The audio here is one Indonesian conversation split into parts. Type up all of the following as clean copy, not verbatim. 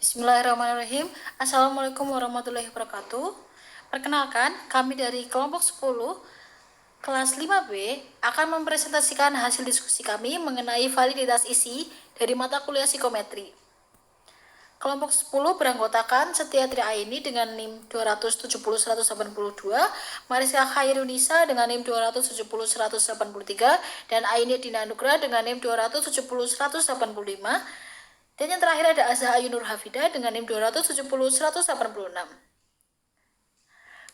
Bismillahirrahmanirrahim. Assalamualaikum warahmatullahi wabarakatuh. Perkenalkan, kami dari kelompok 10 kelas 5B akan mempresentasikan hasil diskusi kami mengenai validitas isi dari mata kuliah psikometri. Kelompok 10 beranggotakan Setia Tri Aini dengan NIM 270-182, Mariska Khairunisa dengan NIM 270-183, dan Aini Dina Nugra dengan NIM 270-185. Dan yang terakhir ada Azza Ayu Nur Hafida dengan NIM 270-186.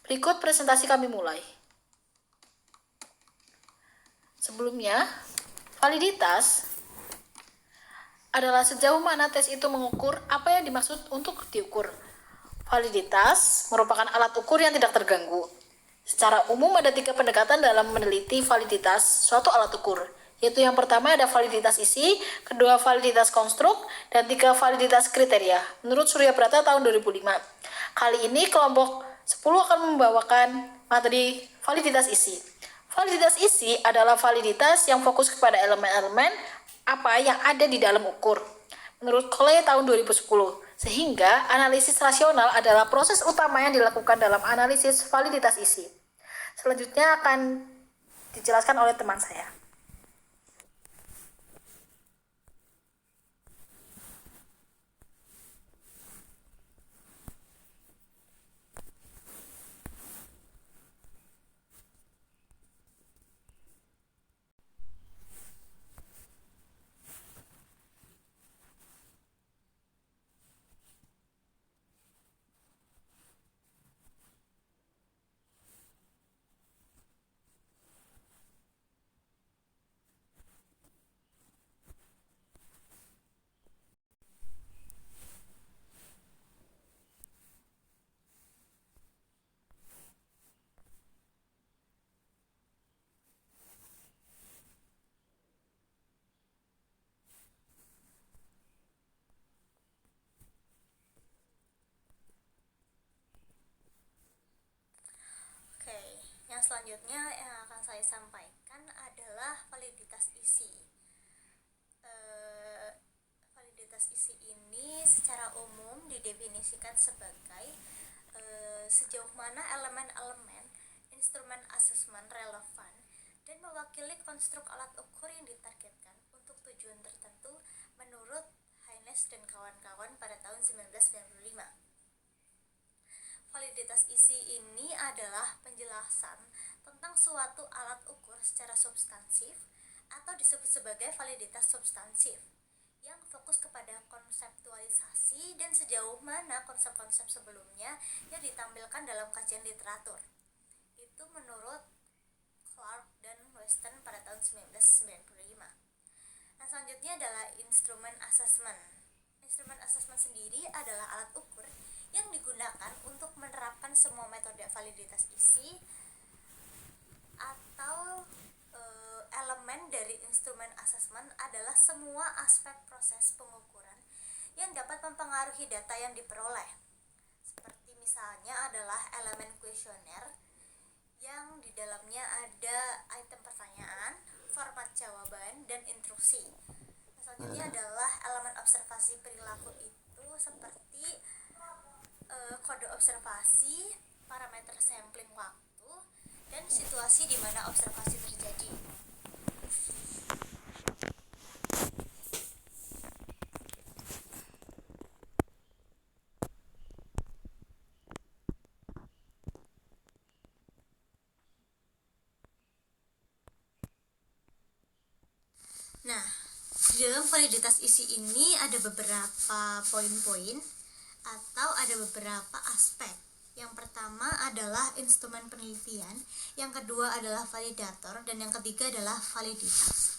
Berikut presentasi kami mulai. Sebelumnya, validitas adalah sejauh mana tes itu mengukur apa yang dimaksud untuk diukur. Validitas merupakan alat ukur yang tidak terganggu. Secara umum ada 3 pendekatan dalam meneliti validitas suatu alat ukur, yaitu yang pertama ada validitas isi, kedua validitas konstruk, dan 3 validitas kriteria menurut Surya Brata tahun 2005. Kali ini kelompok 10 akan membawakan materi validitas isi. Validitas isi adalah validitas yang fokus kepada elemen-elemen apa yang ada di dalam ukur menurut Cole tahun 2010, sehingga analisis rasional adalah proses utama yang dilakukan dalam analisis validitas isi. Selanjutnya akan dijelaskan oleh teman saya. Yang selanjutnya yang akan saya sampaikan adalah validitas isi. Validitas isi ini secara umum didefinisikan sebagai sejauh mana elemen-elemen instrumen asesmen relevan dan mewakili konstruk alat ukur yang ditargetkan untuk tujuan tertentu menurut Haynes dan kawan-kawan pada tahun 1995. Validitas isi ini adalah penjelasan tentang suatu alat ukur secara substansif atau disebut sebagai validitas substansif yang fokus kepada konseptualisasi dan sejauh mana konsep-konsep sebelumnya yang ditampilkan dalam kajian literatur. Itu menurut Clark dan Weston pada tahun 1995. Nah, selanjutnya adalah instrumen asesmen. Instrumen asesmen sendiri adalah alat ukur yang digunakan untuk menerapkan semua metode validitas isi atau elemen dari instrumen asesmen adalah semua aspek proses pengukuran yang dapat mempengaruhi data yang diperoleh. Seperti misalnya adalah elemen kuesioner yang di dalamnya ada item pertanyaan, format jawaban, dan instruksi. Selanjutnya adalah elemen observasi perilaku itu seperti kode observasi, parameter sampling waktu, dan situasi di mana observasi terjadi. Nah, di dalam validitas isi ini ada beberapa poin-poin atau ada beberapa aspek. Yang pertama adalah instrumen penelitian, yang kedua adalah validator, dan yang ketiga adalah validitas.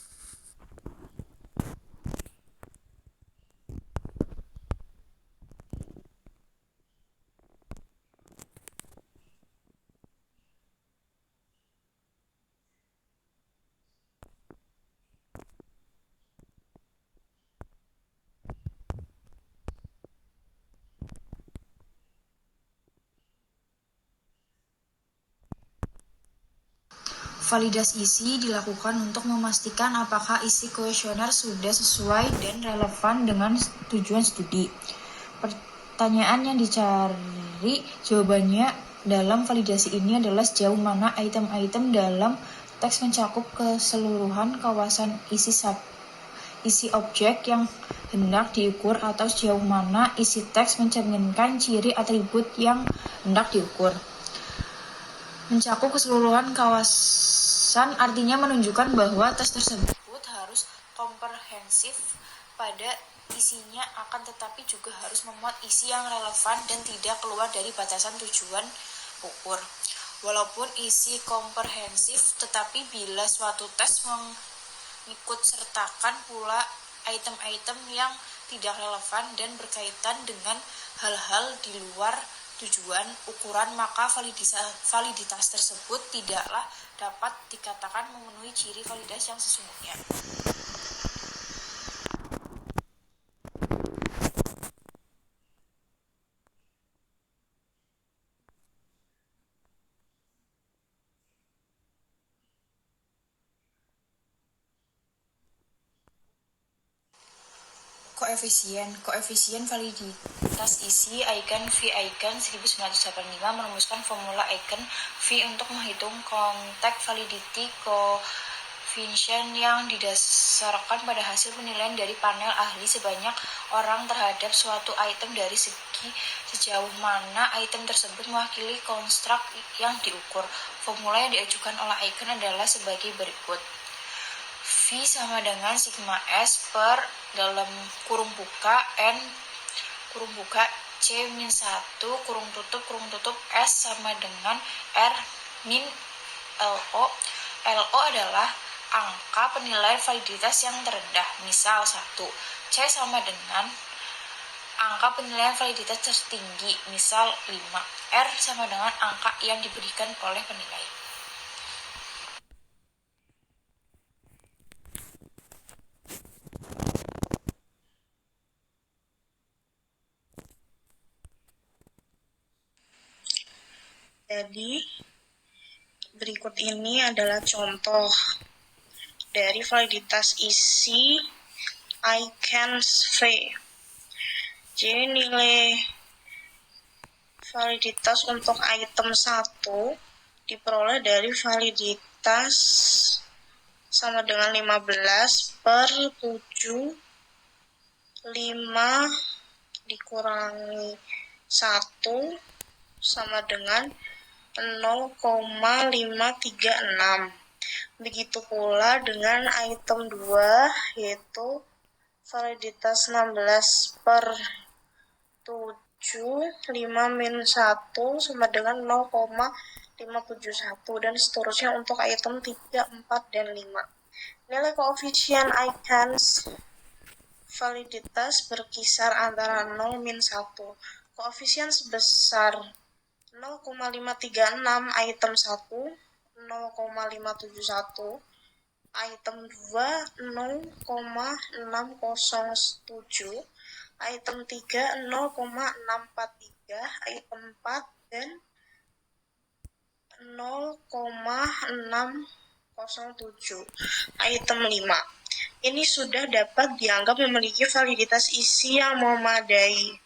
Validasi isi dilakukan untuk memastikan apakah isi kuesioner sudah sesuai dan relevan dengan tujuan studi. Pertanyaan yang dicari jawabannya dalam validasi ini adalah sejauh mana item-item dalam teks mencakup keseluruhan kawasan isi objek yang hendak diukur, atau sejauh mana isi teks mencerminkan ciri atribut yang hendak diukur. Mencakup keseluruhan kawasan artinya menunjukkan bahwa tes tersebut harus komprehensif pada isinya, akan tetapi juga harus memuat isi yang relevan dan tidak keluar dari batasan tujuan ukur. Walaupun isi komprehensif, tetapi bila suatu tes mengikut sertakan pula item-item yang tidak relevan dan berkaitan dengan hal-hal di luar tujuan ukuran, maka validitas tersebut tidaklah dapat dikatakan memenuhi ciri validitas yang sesungguhnya. Koefisien validitas isi Eigen V. Eigen 1985 merumuskan formula Eigen V untuk menghitung contact validity coefficient yang didasarkan pada hasil penilaian dari panel ahli sebanyak orang terhadap suatu item dari segi sejauh mana item tersebut mewakili konstruk yang diukur. Formula yang diajukan oleh Eigen adalah sebagai berikut. V sama dengan sigma S per dalam kurung buka N kurung buka C min 1 kurung tutup S sama dengan R min LO. LO adalah angka penilaian validitas yang terendah, misal 1. C sama dengan angka penilaian validitas tertinggi, misal 5. R sama dengan angka yang diberikan oleh penilai. Jadi, berikut ini adalah contoh dari validitas isi Eigen V. Jadi, nilai validitas untuk item 1 diperoleh dari validitas sama dengan 15 per 7, 5 dikurangi 1 sama dengan 0,536. Begitu pula dengan item 2, yaitu validitas 16 per 7, 5 min 1 sama dengan 0,571, dan seterusnya untuk item 3, 4, dan 5. Nilai koefisien Eigen validitas berkisar antara 0 min 1. Koefisien sebesar 0,536 item 1, 0,571, item 2 0,607, item 3 0,643, item 4 dan 0,607, item 5. Ini sudah dapat dianggap memiliki validitas isi yang memadai.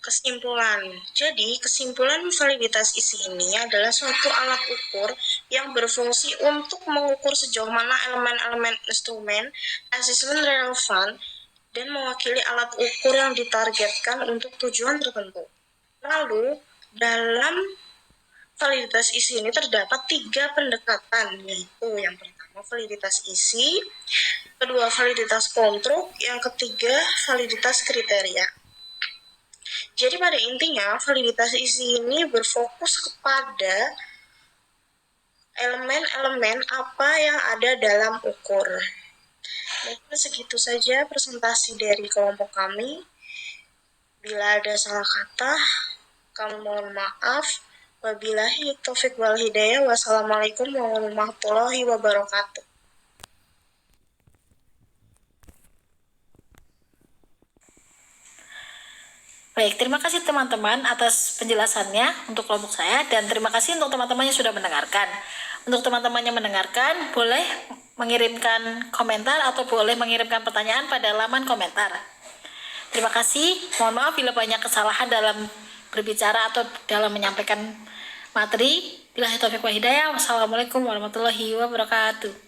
Kesimpulan. Jadi, kesimpulan validitas isi ini adalah suatu alat ukur yang berfungsi untuk mengukur sejauh mana elemen-elemen instrumen asesmen relevan dan mewakili alat ukur yang ditargetkan untuk tujuan tertentu. Lalu, dalam validitas isi ini terdapat 3 pendekatan, yaitu yang pertama validitas isi, kedua validitas konstruk, yang ketiga validitas kriteria. Jadi pada intinya validitas isi ini berfokus kepada elemen-elemen apa yang ada dalam ukur. Mungkin segitu saja presentasi dari kelompok kami. Bila ada salah kata, kami mohon maaf. Wabillahi taufiq wal hidayah. Wassalamualaikum warahmatullahi wabarakatuh. Baik, terima kasih teman-teman atas penjelasannya untuk kelompok saya, dan terima kasih untuk teman-teman yang sudah mendengarkan. Untuk teman-teman yang mendengarkan, boleh mengirimkan komentar atau boleh mengirimkan pertanyaan pada laman komentar. Terima kasih, mohon maaf bila banyak kesalahan dalam berbicara atau dalam menyampaikan materi. Billahi taufiq wa hidayah. Wassalamualaikum warahmatullahi wabarakatuh.